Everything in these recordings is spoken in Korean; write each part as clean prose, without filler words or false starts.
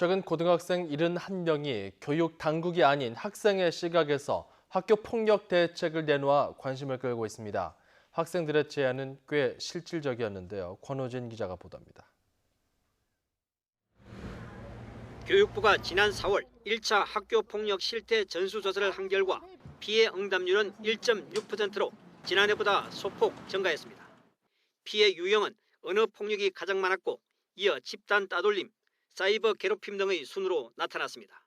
최근 고등학생 71명이 교육 당국이 아닌 학생의 시각에서 학교 폭력 대책을 내놓아 관심을 끌고 있습니다. 학생들의 제안은 꽤 실질적이었는데요. 권호진 기자가 보도합니다. 교육부가 지난 4월 1차 학교 폭력 실태 전수조사를 한 결과 피해 응답률은 1.6%로 지난해보다 소폭 증가했습니다. 피해 유형은 언어 폭력이 가장 많았고 이어 집단 따돌림, 사이버 괴롭힘 등의 순으로 나타났습니다.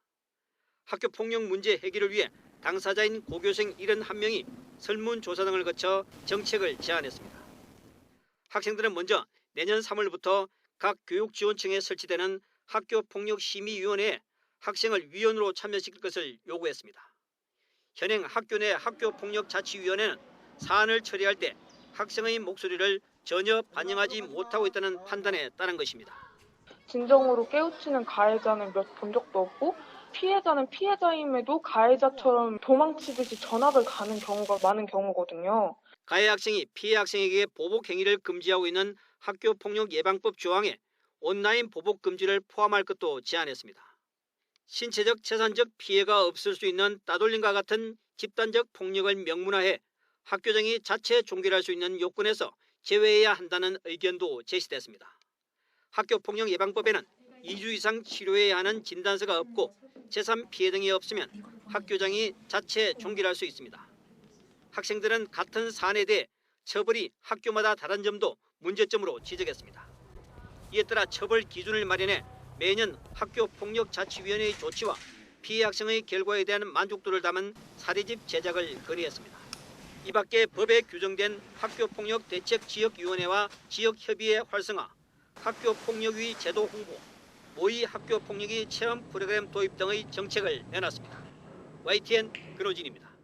학교 폭력 문제 해결을 위해 당사자인 고교생 71명이 설문조사 등을 거쳐 정책을 제안했습니다. 학생들은 먼저 내년 3월부터 각 교육지원청에 설치되는 학교폭력심의위원회에 학생을 위원으로 참여시킬 것을 요구했습니다. 현행 학교 내 학교폭력자치위원회는 사안을 처리할 때 학생의 목소리를 전혀 반영하지 못하고 있다는 판단에 따른 것입니다. 진정으로 깨우치는 가해자는 몇 본 적도 없고 피해자는 피해자임에도 가해자처럼 도망치듯이 전학을 가는 경우가 많은 경우거든요. 가해 학생이 피해 학생에게 보복 행위를 금지하고 있는 학교폭력예방법 조항에 온라인 보복 금지를 포함할 것도 제안했습니다. 신체적, 재산적 피해가 없을 수 있는 따돌림과 같은 집단적 폭력을 명문화해 학교장이 자체 종결할 수 있는 요건에서 제외해야 한다는 의견도 제시됐습니다. 학교폭력예방법에는 2주 이상 치료해야 하는 진단서가 없고 제3 피해 등이 없으면 학교장이 자체 종결할 수 있습니다. 학생들은 같은 사안에 대해 처벌이 학교마다 다른 점도 문제점으로 지적했습니다. 이에 따라 처벌 기준을 마련해 매년 학교폭력자치위원회의 조치와 피해 학생의 결과에 대한 만족도를 담은 사례집 제작을 건의했습니다. 이 밖에 법에 규정된 학교폭력대책지역위원회와 지역협의회 활성화, 학교폭력위 제도 홍보, 모의 학교폭력위 체험 프로그램 도입 등의 정책을 내놨습니다. YTN 근호진입니다.